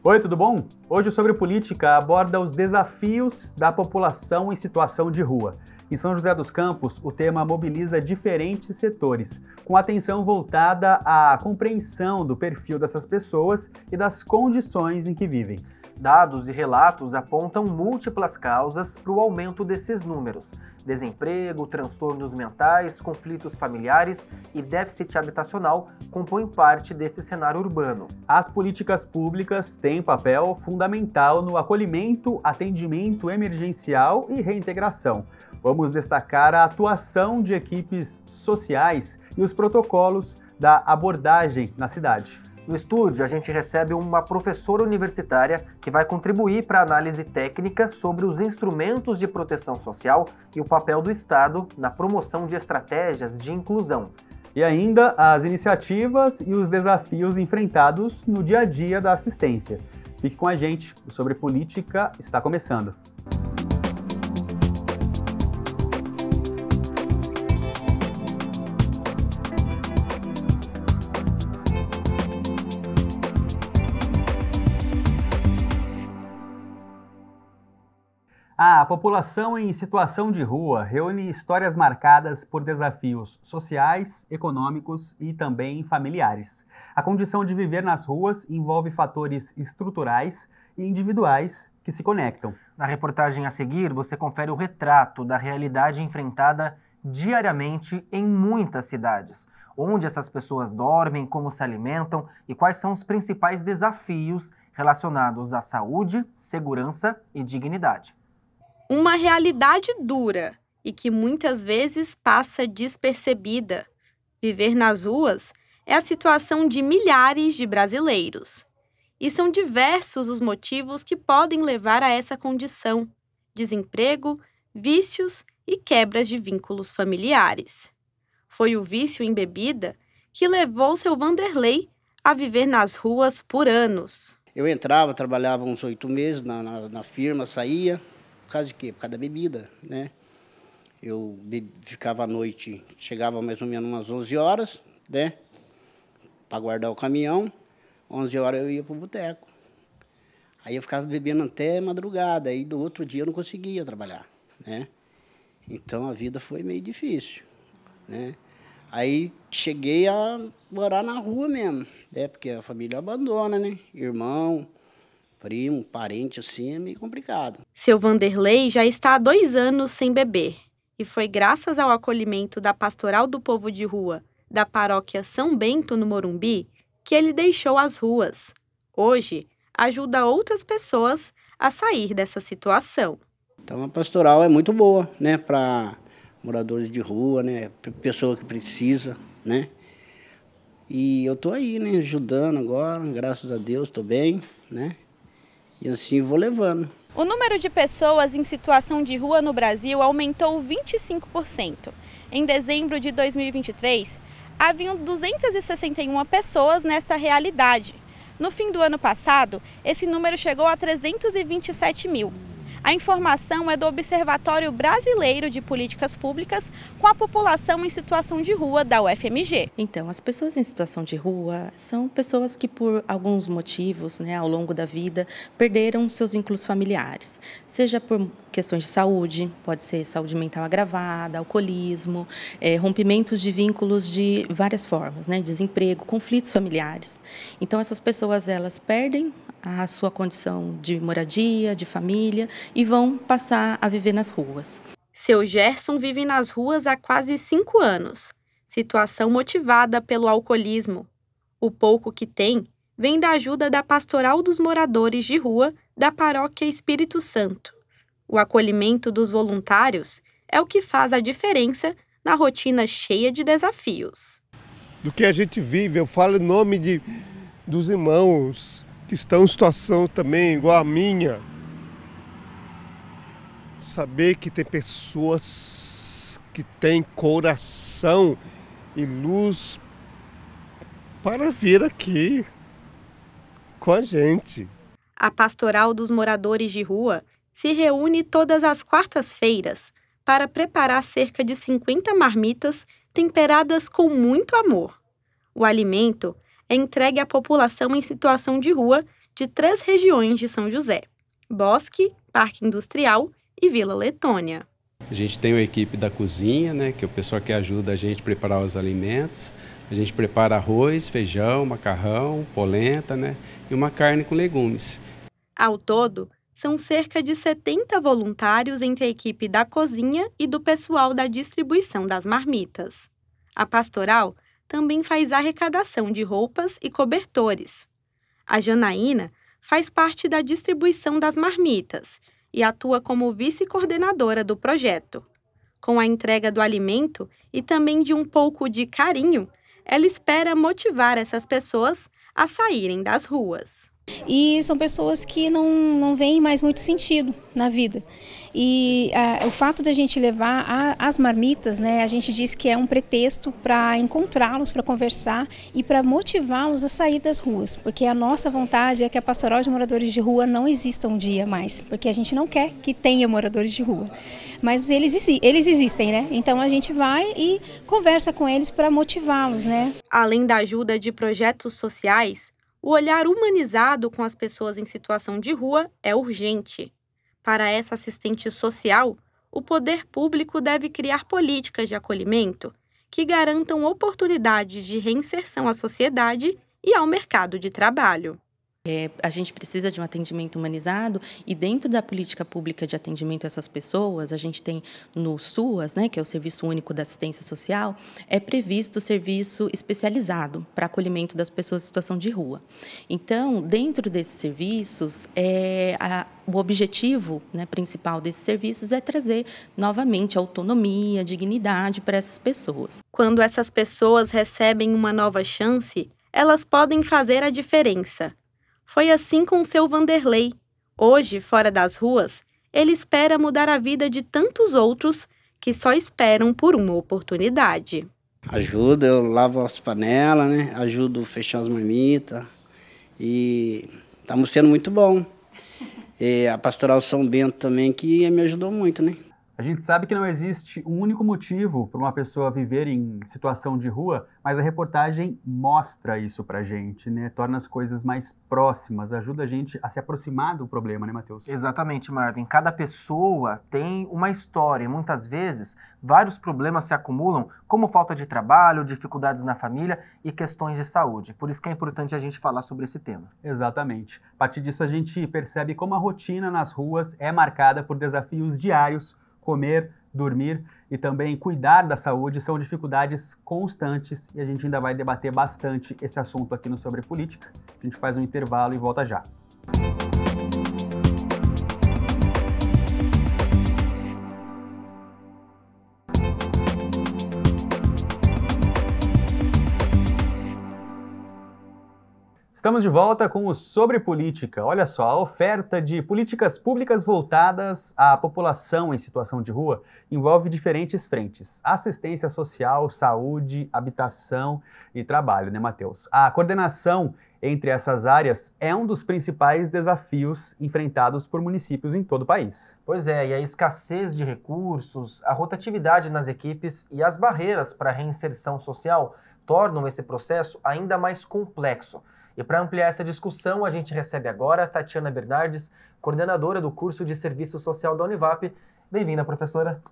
Oi, tudo bom? Hoje o Sobre Política aborda os desafios da população em situação de rua. Em São José dos Campos, o tema mobiliza diferentes setores, com atenção voltada à compreensão do perfil dessas pessoas e das condições em que vivem. Dados e relatos apontam múltiplas causas para o aumento desses números: desemprego, transtornos mentais, conflitos familiares e déficit habitacional compõem parte desse cenário urbano. As políticas públicas têm papel fundamental no acolhimento, atendimento emergencial e reintegração. Vamos destacar a atuação de equipes sociais e os protocolos da abordagem na cidade. No estúdio, a gente recebe uma professora universitária que vai contribuir para a análise técnica sobre os instrumentos de proteção social e o papel do Estado na promoção de estratégias de inclusão. E ainda as iniciativas e os desafios enfrentados no dia a dia da assistência. Fique com a gente, o Sobre Política está começando. A população em situação de rua reúne histórias marcadas por desafios sociais, econômicos e também familiares. A condição de viver nas ruas envolve fatores estruturais e individuais que se conectam. Na reportagem a seguir, você confere o retrato da realidade enfrentada diariamente em muitas cidades. Onde essas pessoas dormem, como se alimentam e quais são os principais desafios relacionados à saúde, segurança e dignidade. Uma realidade dura e que muitas vezes passa despercebida. Viver nas ruas é a situação de milhares de brasileiros. E são diversos os motivos que podem levar a essa condição: desemprego, vícios e quebras de vínculos familiares. Foi o vício em bebida que levou seu Vanderlei a viver nas ruas por anos. Eu entrava, trabalhava uns 8 meses na firma, saía. Por causa de quê? Por causa da bebida, né? Eu ficava à noite, chegava mais ou menos umas 11 horas, né? Para guardar o caminhão. 11 horas eu ia para o boteco. Aí eu ficava bebendo até madrugada. Aí do outro dia eu não conseguia trabalhar, né? Então a vida foi meio difícil, né? Aí cheguei a morar na rua mesmo, né? Porque a família abandona, né? Irmão, primo, parente, assim, é meio complicado. Seu Vanderlei já está há 2 anos sem beber. E foi graças ao acolhimento da Pastoral do Povo de Rua, da paróquia São Bento, no Morumbi, que ele deixou as ruas. Hoje, ajuda outras pessoas a sair dessa situação. Então, a pastoral é muito boa, né, para moradores de rua, né, pessoa que precisa, né. E eu estou aí, né, ajudando agora, graças a Deus, estou bem, né. E assim vou levando. O número de pessoas em situação de rua no Brasil aumentou 25%. Em dezembro de 2023, haviam 261 pessoas nessa realidade. No fim do ano passado, esse número chegou a 327 mil. A informação é do Observatório Brasileiro de Políticas Públicas com a população em situação de rua da UFMG. Então, as pessoas em situação de rua são pessoas que, por alguns motivos, né, ao longo da vida, perderam seus vínculos familiares. Seja por questões de saúde, pode ser saúde mental agravada, alcoolismo, rompimentos de vínculos de várias formas, né, desemprego, conflitos familiares. Então, essas pessoas, elas perdem a sua condição de moradia, de família, e vão passar a viver nas ruas. Seu Gerson vive nas ruas há quase 5 anos. Situação motivada pelo alcoolismo. O pouco que tem vem da ajuda da Pastoral dos Moradores de Rua da Paróquia Espírito Santo. O acolhimento dos voluntários é o que faz a diferença na rotina cheia de desafios. Do que a gente vive, eu falo em nome dos irmãos que estão em situação também igual a minha. Saber que tem pessoas que têm coração e luz para vir aqui com a gente. A Pastoral dos Moradores de Rua se reúne todas as quartas-feiras para preparar cerca de 50 marmitas temperadas com muito amor. O alimento é entregue à população em situação de rua de 3 regiões de São José: Bosque, Parque Industrial e Vila Letônia. A gente tem uma equipe da cozinha, né, que é o pessoal que ajuda a gente a preparar os alimentos. A gente prepara arroz, feijão, macarrão, polenta, né, e uma carne com legumes. Ao todo, são cerca de 70 voluntários entre a equipe da cozinha e do pessoal da distribuição das marmitas. A pastoral também faz arrecadação de roupas e cobertores. A Janaína faz parte da distribuição das marmitas e atua como vice-coordenadora do projeto. Com a entrega do alimento e também de um pouco de carinho, ela espera motivar essas pessoas a saírem das ruas. E são pessoas que não veem mais muito sentido na vida. E o fato da gente levar as marmitas, né, a gente diz que é um pretexto para encontrá-los, para conversar e para motivá-los a sair das ruas. Porque a nossa vontade é que a Pastoral de Moradores de Rua não exista um dia mais, porque a gente não quer que tenha moradores de rua. Mas eles existem, né? Então a gente vai e conversa com eles para motivá-los, né? Além da ajuda de projetos sociais, o olhar humanizado com as pessoas em situação de rua é urgente. Para essa assistente social, o poder público deve criar políticas de acolhimento que garantam oportunidades de reinserção à sociedade e ao mercado de trabalho. A gente precisa de um atendimento humanizado e dentro da política pública de atendimento a essas pessoas, a gente tem no SUAS, né, que é o Serviço Único da Assistência Social, é previsto o serviço especializado para acolhimento das pessoas em situação de rua. Então, dentro desses serviços, o objetivo, né, principal desses serviços é trazer novamente autonomia, dignidade para essas pessoas. Quando essas pessoas recebem uma nova chance, elas podem fazer a diferença. Foi assim com o seu Vanderlei. Hoje, fora das ruas, ele espera mudar a vida de tantos outros que só esperam por uma oportunidade. Ajuda, eu lavo as panelas, né? Ajudo a fechar as marmitas e estamos sendo muito bom. E a Pastoral São Bento também, que me ajudou muito, né? A gente sabe que não existe um único motivo para uma pessoa viver em situação de rua, mas a reportagem mostra isso pra gente, né? Torna as coisas mais próximas, ajuda a gente a se aproximar do problema, né, Matheus? Exatamente, Marvin. Cada pessoa tem uma história e muitas vezes vários problemas se acumulam, como falta de trabalho, dificuldades na família e questões de saúde. Por isso que é importante a gente falar sobre esse tema. Exatamente. A partir disso a gente percebe como a rotina nas ruas é marcada por desafios diários. Comer, dormir e também cuidar da saúde são dificuldades constantes e a gente ainda vai debater bastante esse assunto aqui no Sobre Política. A gente faz um intervalo e volta já. Estamos de volta com o Sobre Política. Olha só, a oferta de políticas públicas voltadas à população em situação de rua envolve diferentes frentes: assistência social, saúde, habitação e trabalho, né, Matheus? A coordenação entre essas áreas é um dos principais desafios enfrentados por municípios em todo o país. Pois é, e a escassez de recursos, a rotatividade nas equipes e as barreiras para a reinserção social tornam esse processo ainda mais complexo. E para ampliar essa discussão, a gente recebe agora a Tatiana Bernardes, coordenadora do curso de Serviço Social da Univap. Bem-vinda, professora.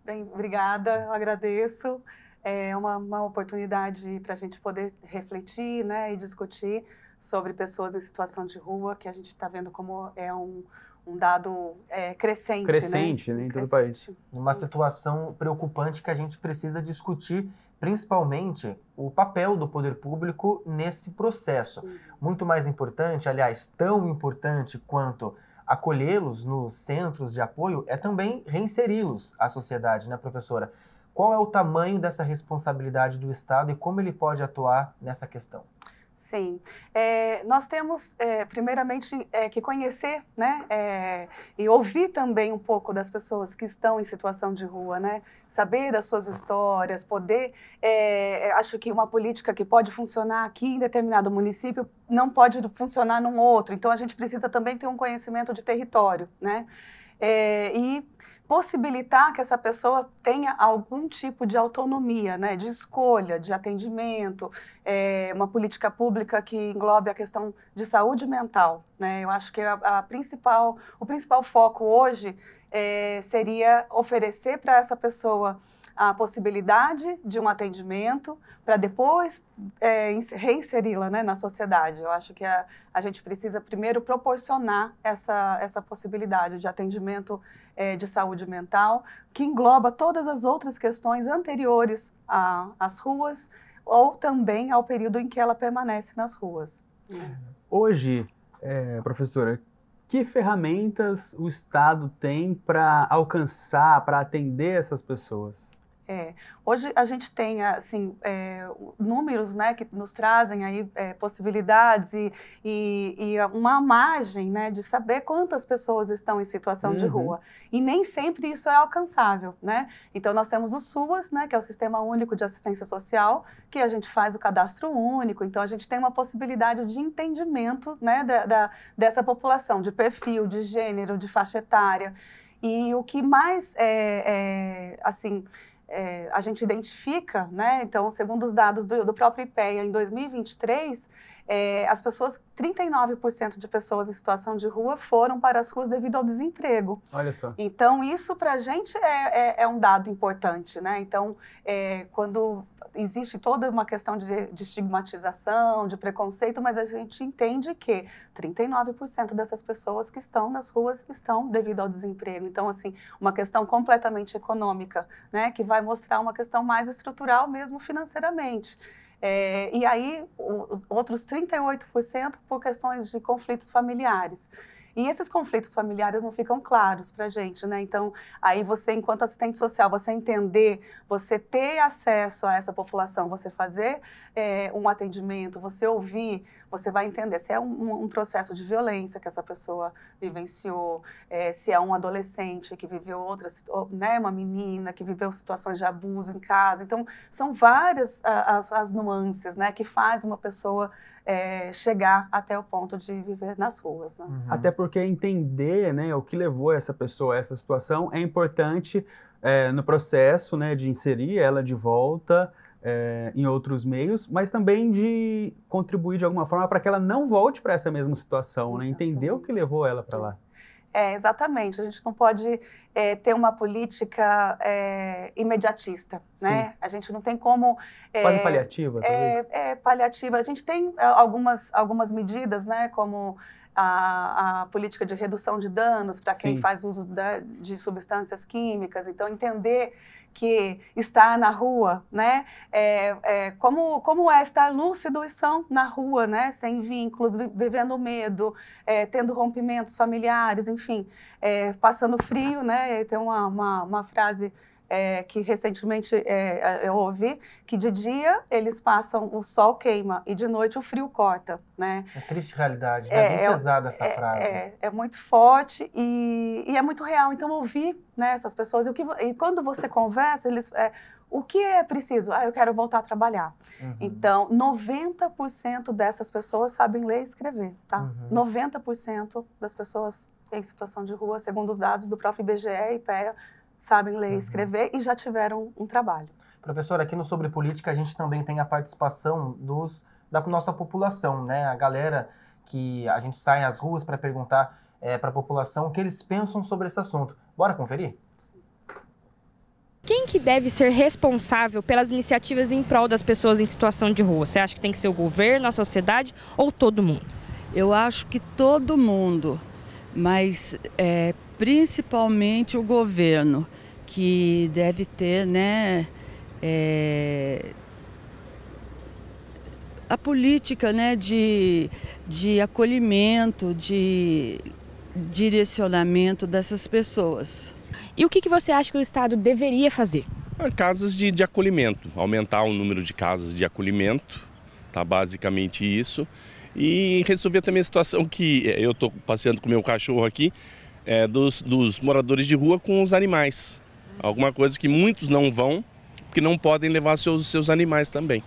Bem, obrigada, eu agradeço. É uma oportunidade para a gente poder refletir, né, e discutir sobre pessoas em situação de rua, que a gente está vendo como é um dado crescente. Crescente, né, em todo o país. Uma situação preocupante que a gente precisa discutir, principalmente o papel do poder público nesse processo. Muito mais importante, aliás, tão importante quanto acolhê-los nos centros de apoio, é também reinseri-los à sociedade, né, professora? Qual é o tamanho dessa responsabilidade do Estado e como ele pode atuar nessa questão? Sim, nós temos primeiramente que conhecer, né, e ouvir também um pouco das pessoas que estão em situação de rua, né, saber das suas histórias, poder, acho que uma política que pode funcionar aqui em determinado município não pode funcionar num outro, então a gente precisa também ter um conhecimento de território, né. e possibilitar que essa pessoa tenha algum tipo de autonomia, né, de escolha, de atendimento, uma política pública que englobe a questão de saúde mental, né? Eu acho que o principal foco hoje seria oferecer para essa pessoa a possibilidade de um atendimento para depois reinseri-la, né, na sociedade. Eu acho que a gente precisa primeiro proporcionar essa possibilidade de atendimento de saúde mental, que engloba todas as outras questões anteriores às ruas ou também ao período em que ela permanece nas ruas. Hoje, professora, que ferramentas o Estado tem para alcançar, para atender essas pessoas? Hoje a gente tem assim, números, né, que nos trazem aí, possibilidades e uma margem, né, de saber quantas pessoas estão em situação de rua. E nem sempre isso é alcançável, né? Então nós temos o SUAS, né, que é o Sistema Único de Assistência Social, que a gente faz o cadastro único, então a gente tem uma possibilidade de entendimento, né, dessa população, de perfil, de gênero, de faixa etária. E o que mais assim, a gente identifica, né? Então, segundo os dados do próprio IPEA, em 2023, 39% de pessoas em situação de rua foram para as ruas devido ao desemprego. Olha só. Então, isso para a gente é um dado importante, né? Então, quando existe toda uma questão de estigmatização, de preconceito, mas a gente entende que 39% dessas pessoas que estão nas ruas estão devido ao desemprego. Então, assim, uma questão completamente econômica, né? Que vai mostrar uma questão mais estrutural mesmo financeiramente. E aí, os outros 38% por questões de conflitos familiares. E esses conflitos familiares não ficam claros para a gente, né? Então, aí você, enquanto assistente social, você entender, você ter acesso a essa população, você fazer um atendimento, você ouvir, você vai entender se é um processo de violência que essa pessoa vivenciou, se é um adolescente que viveu outras, né, uma menina que viveu situações de abuso em casa. Então, são várias as nuances, né, que faz uma pessoa chegar até o ponto de viver nas ruas. Né? Até porque entender, né, o que levou essa pessoa a essa situação é importante no processo, né, de inserir ela de volta em outros meios, mas também de contribuir de alguma forma para que ela não volte para essa mesma situação, né, entender o que levou ela para lá. Exatamente, a gente não pode ter uma política imediatista, né? A gente não tem como... Quase paliativa, talvez? Paliativa. A gente tem algumas medidas, né? Como a política de redução de danos para quem faz uso de substâncias químicas. Então, entender que estar na rua, né, como é estar lúcido e são na rua, né, sem vínculos, vivendo medo, tendo rompimentos familiares, enfim, passando frio, né, tem uma frase que recentemente eu ouvi, que de dia eles passam, o sol queima e de noite o frio corta, né? É triste realidade, né? Bem pesada essa frase. É muito forte e é muito real. Então, ouvir, né, essas pessoas, e quando você conversa, o que é preciso? Eu quero voltar a trabalhar. Então, 90% dessas pessoas sabem ler e escrever, tá? 90% das pessoas em situação de rua, segundo os dados do próprio IBGE e IPEA, sabem ler e escrever e já tiveram um trabalho. Professora, aqui no Sobre Política a gente também tem a participação da nossa população, né? A galera que a gente sai às ruas para perguntar para a população o que eles pensam sobre esse assunto. Bora conferir? Quem que deve ser responsável pelas iniciativas em prol das pessoas em situação de rua? Você acha que tem que ser o governo, a sociedade ou todo mundo? Eu acho que todo mundo, mas principalmente o governo, que deve ter, né, a política, né, de acolhimento, de direcionamento dessas pessoas. E o que você acha que o Estado deveria fazer? Casas de acolhimento, aumentar o número de casas de acolhimento, tá, basicamente isso. E resolver também a situação que eu estou passeando com o meu cachorro aqui, dos moradores de rua com os animais. Alguma coisa que muitos não vão, porque não podem levar seus animais também.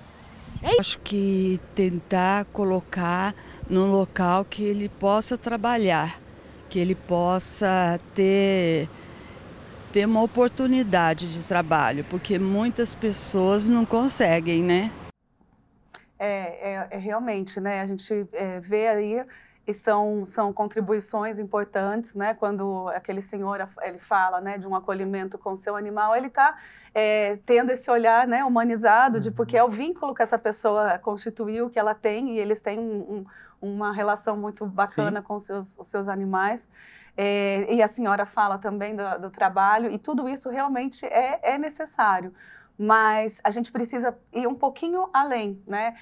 Acho que tentar colocar num local que ele possa trabalhar, que ele possa ter uma oportunidade de trabalho, porque muitas pessoas não conseguem, né? Realmente, né? A gente vê aí, e são contribuições importantes, né? Quando aquele senhor ele fala, né, de um acolhimento com o seu animal, ele está tendo esse olhar, né, humanizado, de porque é o vínculo que essa pessoa constituiu, que ela tem, e eles têm uma relação muito bacana com os seus animais. E a senhora fala também do trabalho, e tudo isso realmente é necessário. Mas a gente precisa ir um pouquinho além, né?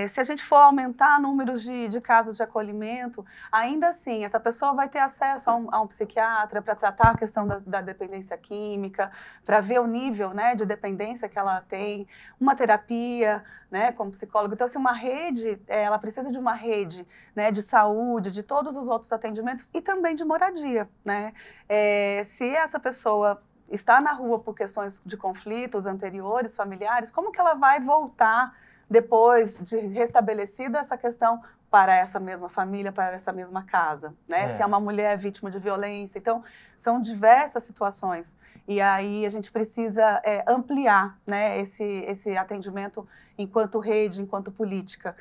Se a gente for aumentar números de casos de acolhimento, ainda assim, essa pessoa vai ter acesso a um psiquiatra para tratar a questão da dependência química, para ver o nível, né, de dependência que ela tem, uma terapia, né, como psicólogo. Então, assim, uma rede, ela precisa de uma rede, né, de saúde, de todos os outros atendimentos e também de moradia, né? Se essa pessoa está na rua por questões de conflitos anteriores, familiares, como que ela vai voltar depois de restabelecida essa questão para essa mesma família, para essa mesma casa, né? Se é uma mulher vítima de violência. Então, são diversas situações. E aí a gente precisa ampliar, né, esse atendimento enquanto rede, enquanto política,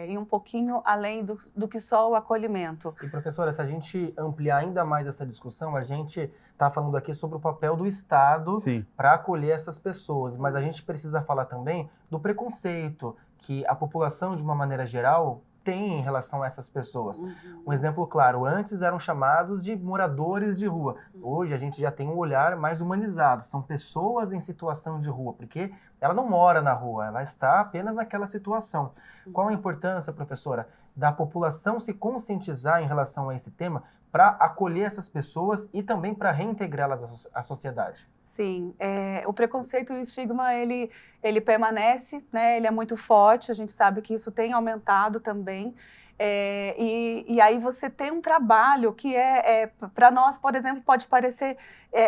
e um pouquinho além do que só o acolhimento. E, professora, se a gente ampliar ainda mais essa discussão, a gente está falando aqui sobre o papel do Estado para acolher essas pessoas, mas a gente precisa falar também do preconceito que a população, de uma maneira geral, tem em relação a essas pessoas. Um exemplo claro, antes eram chamados de moradores de rua. Hoje a gente já tem um olhar mais humanizado. São pessoas em situação de rua, porque ela não mora na rua, ela está apenas naquela situação. Qual a importância, professora, da população se conscientizar em relação a esse tema para acolher essas pessoas e também para reintegrá-las à sociedade? Sim, o preconceito e o estigma, ele permanece, né? Ele é muito forte, a gente sabe que isso tem aumentado também. E aí você tem um trabalho que para nós, por exemplo, pode parecer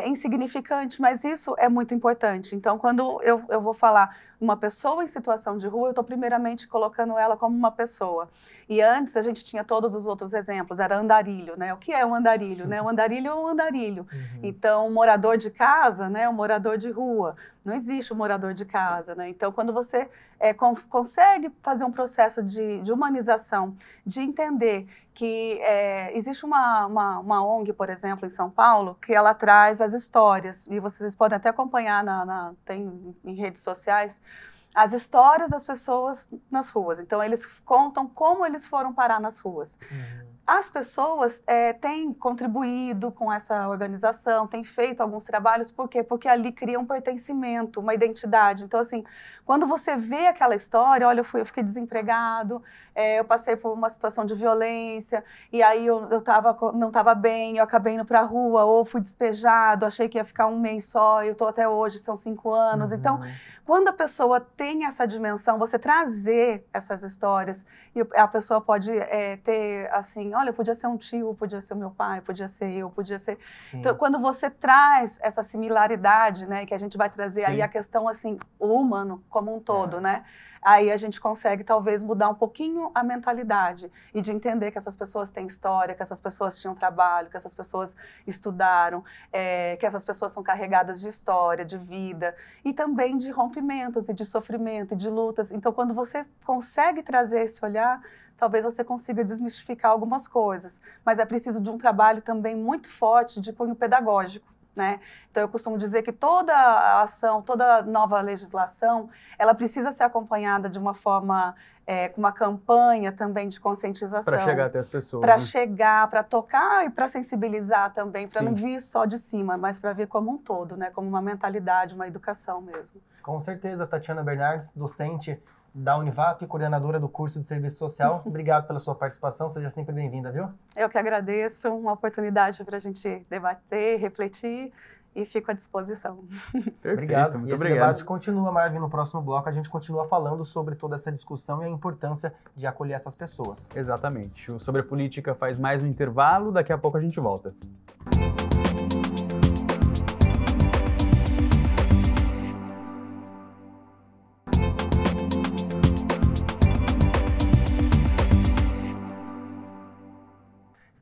insignificante, mas isso é muito importante. Então, quando eu vou falar uma pessoa em situação de rua, eu estou primeiramente colocando ela como uma pessoa. E antes a gente tinha todos os outros exemplos, era andarilho, né? O que é um andarilho, né? Um andarilho é um andarilho. Então, um morador de casa, né? Um morador de rua. Não existe um morador de casa, né? Então, quando você consegue fazer um processo de humanização, de entender que existe uma ONG, por exemplo, em São Paulo, que ela traz as histórias, e vocês podem até acompanhar tem em redes sociais, as histórias das pessoas nas ruas. Então, eles contam como eles foram parar nas ruas. As pessoas têm contribuído com essa organização, têm feito alguns trabalhos, por quê? Porque ali cria um pertencimento, uma identidade. Então, assim, quando você vê aquela história, olha, eu fiquei desempregado, eu passei por uma situação de violência, e aí eu não estava bem, eu acabei indo para a rua, ou fui despejado, achei que ia ficar um mês só, eu estou até hoje, são 5 anos. Então, quando a pessoa tem essa dimensão, você trazer essas histórias, e a pessoa pode ter, assim, olha, podia ser um tio, podia ser o meu pai, podia ser eu, podia ser... Então, quando você traz essa similaridade, né, que a gente vai trazer aí a questão, assim, o humano como um todo, né? Aí a gente consegue, talvez, mudar um pouquinho a mentalidade e de entender que essas pessoas têm história, que essas pessoas tinham trabalho, que essas pessoas estudaram, que essas pessoas são carregadas de história, de vida e também de rompimentos e de sofrimento e de lutas. Então, quando você consegue trazer esse olhar, talvez você consiga desmistificar algumas coisas, mas é preciso de um trabalho também muito forte de cunho pedagógico, né? Então, eu costumo dizer que toda a ação, toda nova legislação, ela precisa ser acompanhada de uma forma, com uma campanha também de conscientização. Para chegar até as pessoas. Para chegar, para tocar e para sensibilizar também, para não vir só de cima, mas para vir como um todo, né? Como uma mentalidade, uma educação mesmo. Com certeza, Tatiana Bernardes, docente da Univap, coordenadora do curso de Serviço Social. Obrigado pela sua participação, seja sempre bem-vinda, viu? Eu que agradeço, uma oportunidade para a gente debater, refletir e fico à disposição. Perfeito, obrigado. E esse debate continua, Marvin, no próximo bloco a gente continua falando sobre toda essa discussão e a importância de acolher essas pessoas. Exatamente. O Sobre Política faz mais um intervalo, daqui a pouco a gente volta.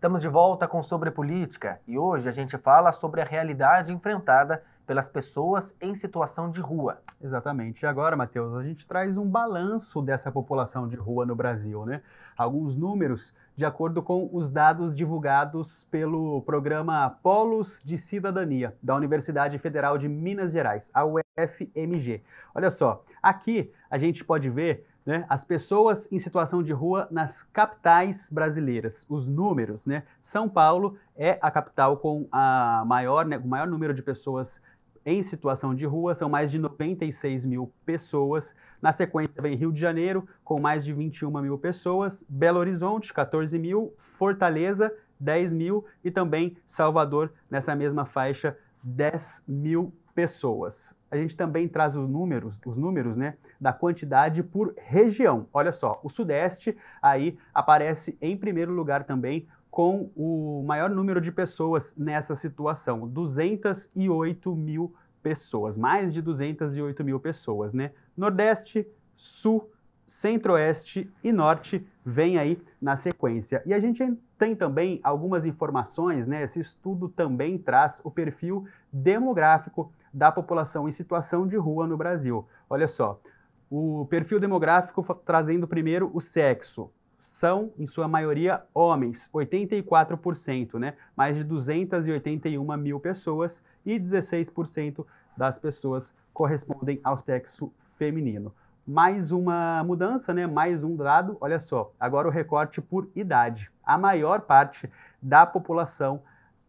Estamos de volta com Sobre Política e hoje a gente fala sobre a realidade enfrentada pelas pessoas em situação de rua. Exatamente. E agora, Matheus, a gente traz um balanço dessa população de rua no Brasil, né? Alguns números de acordo com os dados divulgados pelo programa Polos de Cidadania, da Universidade Federal de Minas Gerais, a UFMG. Olha só, aqui a gente pode ver, né, as pessoas em situação de rua nas capitais brasileiras. Os números, né? São Paulo é a capital com o maior número de pessoas em situação de rua, são mais de 96 mil pessoas. Na sequência vem Rio de Janeiro, com mais de 21 mil pessoas, Belo Horizonte, 14 mil, Fortaleza, 10 mil e também Salvador, nessa mesma faixa, 10 mil pessoas. A gente também traz os números, né, da quantidade por região. Olha só, o Sudeste aí aparece em primeiro lugar também, com o maior número de pessoas nessa situação, 208 mil pessoas, mais de 208 mil pessoas, né? Nordeste, Sul, Centro-Oeste e Norte vem aí na sequência. E a gente tem também algumas informações, né? Esse estudo também traz o perfil demográfico da população em situação de rua no Brasil. Olha só, o perfil demográfico trazendo primeiro o sexo. São, em sua maioria, homens, 84%, né? Mais de 281 mil pessoas e 16% das pessoas correspondem ao sexo feminino. Mais uma mudança, né? Mais um dado, olha só, agora o recorte por idade. A maior parte da população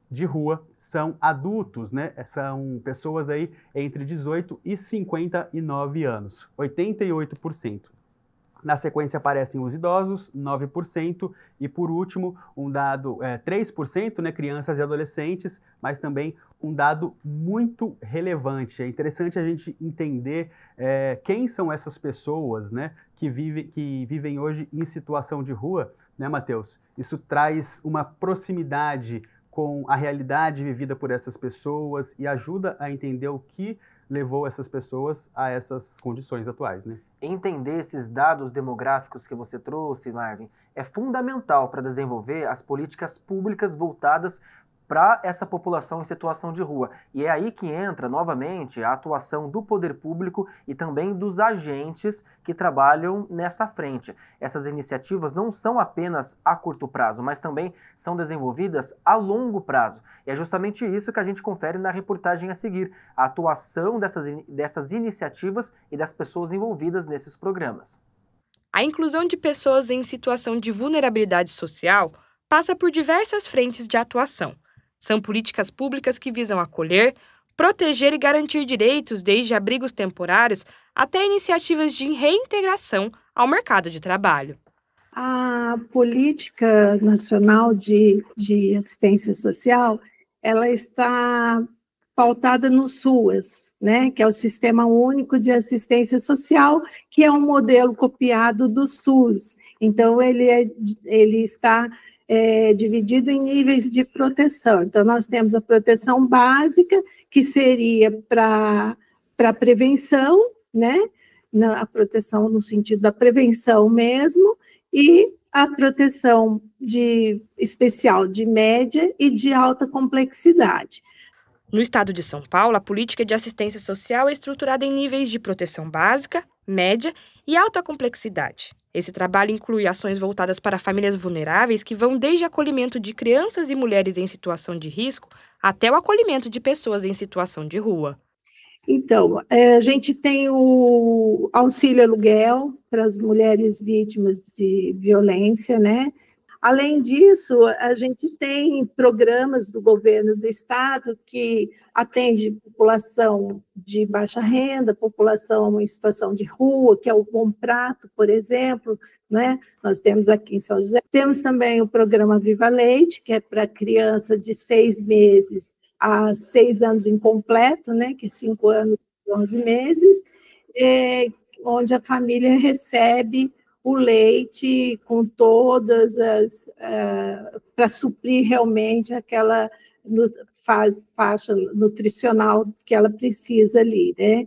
de rua são adultos, né? São pessoas aí entre 18 e 59 anos, 88%. Na sequência aparecem os idosos, 9%, e por último, um dado 3%, né, crianças e adolescentes, mas também um dado muito relevante. É interessante a gente entender quem são essas pessoas, né, que vivem hoje em situação de rua, né, Matheus? Isso traz uma proximidade com a realidade vivida por essas pessoas e ajuda a entender o que levou essas pessoas a essas condições atuais, né? Entender esses dados demográficos que você trouxe, Marvin, é fundamental para desenvolver as políticas públicas voltadas para essa população em situação de rua. E é aí que entra, novamente, a atuação do poder público e também dos agentes que trabalham nessa frente. Essas iniciativas não são apenas a curto prazo, mas também são desenvolvidas a longo prazo. E é justamente isso que a gente confere na reportagem a seguir, a atuação dessas iniciativas e das pessoas envolvidas nesses programas. A inclusão de pessoas em situação de vulnerabilidade social passa por diversas frentes de atuação. São políticas públicas que visam acolher, proteger e garantir direitos, desde abrigos temporários até iniciativas de reintegração ao mercado de trabalho. A Política Nacional de Assistência Social, ela está pautada no SUAS, né, que é o Sistema Único de Assistência Social, que é um modelo copiado do SUS. Então, ele está dividido em níveis de proteção. Então, nós temos a proteção básica, que seria para prevenção, né? A proteção no sentido da prevenção mesmo, e a proteção especial de média e de alta complexidade. No estado de São Paulo, a política de assistência social é estruturada em níveis de proteção básica, média e alta complexidade. Esse trabalho inclui ações voltadas para famílias vulneráveis que vão desde o acolhimento de crianças e mulheres em situação de risco até o acolhimento de pessoas em situação de rua. Então, a gente tem o auxílio aluguel para as mulheres vítimas de violência, né? Além disso, a gente tem programas do governo do estado que atende população de baixa renda, população em situação de rua, que é o Bom Prato, por exemplo, né? Nós temos aqui em São José. Temos também o programa Viva Leite, que é para criança de 6 meses a 6 anos incompleto, né? Que é 5 anos e 11 meses, onde a família recebe o leite com todas as... para suprir realmente aquela faixa nutricional que ela precisa ali, né?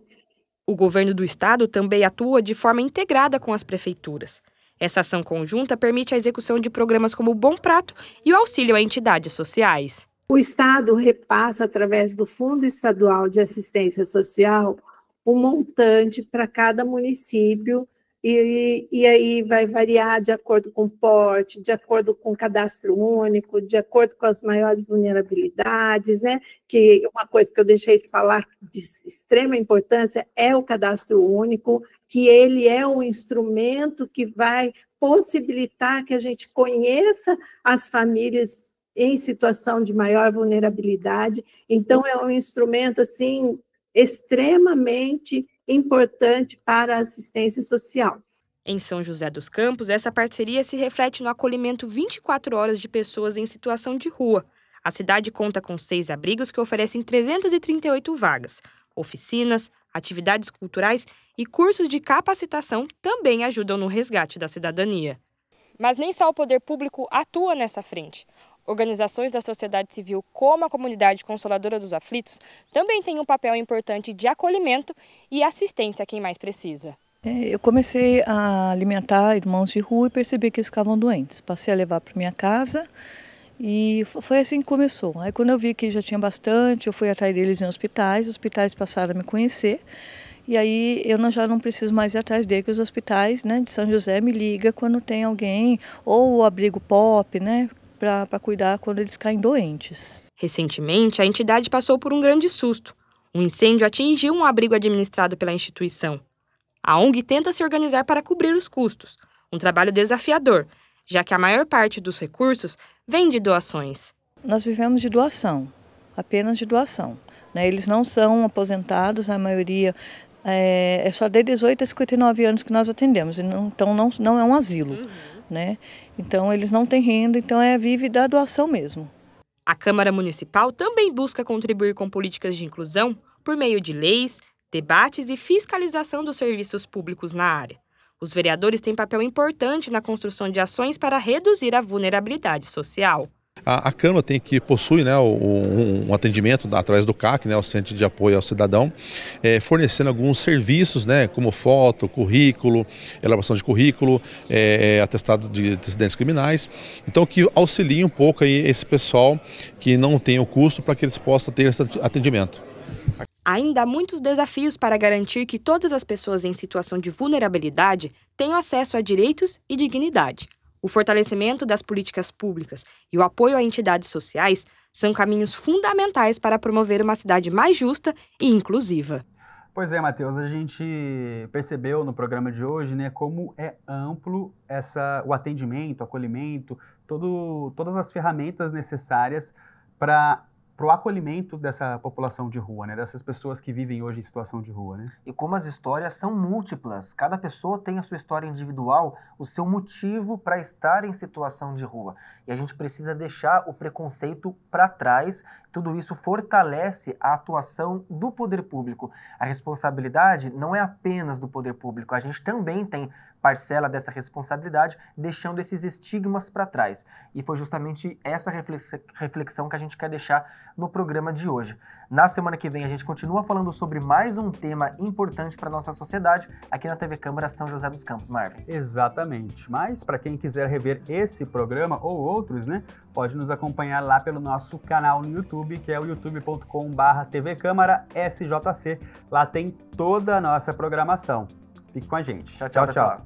O governo do estado também atua de forma integrada com as prefeituras. Essa ação conjunta permite a execução de programas como o Bom Prato e o auxílio a entidades sociais. O Estado repassa, através do Fundo Estadual de Assistência Social, um montante para cada município, e aí vai variar de acordo com o porte, de acordo com o cadastro único, de acordo com as maiores vulnerabilidades, né? Que uma coisa que eu deixei de falar de extrema importância é o cadastro único, que ele é um instrumento que vai possibilitar que a gente conheça as famílias em situação de maior vulnerabilidade. Então, é um instrumento, assim, extremamente importante para a assistência social. Em São José dos Campos, essa parceria se reflete no acolhimento 24 horas de pessoas em situação de rua. A cidade conta com 6 abrigos que oferecem 338 vagas. Oficinas, atividades culturais e cursos de capacitação também ajudam no resgate da cidadania. Mas nem só o poder público atua nessa frente. Organizações da sociedade civil, como a Comunidade Consoladora dos Aflitos, também têm um papel importante de acolhimento e assistência a quem mais precisa. Eu comecei a alimentar irmãos de rua e percebi que eles ficavam doentes. Passei a levar para minha casa e foi assim que começou. Aí quando eu vi que já tinha bastante, eu fui atrás deles em hospitais, os hospitais passaram a me conhecer. E aí eu já não preciso mais ir atrás dele, que os hospitais, né, de São José me ligam quando tem alguém, ou o abrigo POP, né, para cuidar quando eles caem doentes. Recentemente, a entidade passou por um grande susto. Um incêndio atingiu um abrigo administrado pela instituição. A ONG tenta se organizar para cobrir os custos, um trabalho desafiador, já que a maior parte dos recursos vem de doações. Nós vivemos de doação, apenas de doação, né? Eles não são aposentados, a maioria é só de 18 a 59 anos que nós atendemos, então não é um asilo, né? Então eles não têm renda, então vive da doação mesmo. A Câmara Municipal também busca contribuir com políticas de inclusão por meio de leis, debates e fiscalização dos serviços públicos na área. Os vereadores têm papel importante na construção de ações para reduzir a vulnerabilidade social. A Câmara possui, né, um atendimento através do CAC, né, o Centro de Apoio ao Cidadão, fornecendo alguns serviços, né, como foto, currículo, elaboração de currículo, atestado de antecedentes criminais. Então, que auxilie um pouco aí esse pessoal que não tem o custo para que eles possam ter esse atendimento. Ainda há muitos desafios para garantir que todas as pessoas em situação de vulnerabilidade tenham acesso a direitos e dignidade. O fortalecimento das políticas públicas e o apoio a entidades sociais são caminhos fundamentais para promover uma cidade mais justa e inclusiva. Pois é, Matheus, a gente percebeu no programa de hoje, né, como é amplo o atendimento, o acolhimento, todas as ferramentas necessárias para o acolhimento dessa população de rua, né? Dessas pessoas que vivem hoje em situação de rua, né? E como as histórias são múltiplas, cada pessoa tem a sua história individual, o seu motivo para estar em situação de rua. E a gente precisa deixar o preconceito para trás. Tudo isso fortalece a atuação do poder público. A responsabilidade não é apenas do poder público, a gente também tem parcela dessa responsabilidade, deixando esses estigmas para trás. E foi justamente essa reflexão que a gente quer deixar no programa de hoje. Na semana que vem a gente continua falando sobre mais um tema importante para a nossa sociedade aqui na TV Câmara São José dos Campos, Marvin. Exatamente. Mas para quem quiser rever esse programa ou outros, né, pode nos acompanhar lá pelo nosso canal no YouTube, que é o youtube.com/tvcâmara-sjc. Lá tem toda a nossa programação. Fique com a gente. Tchau, tchau.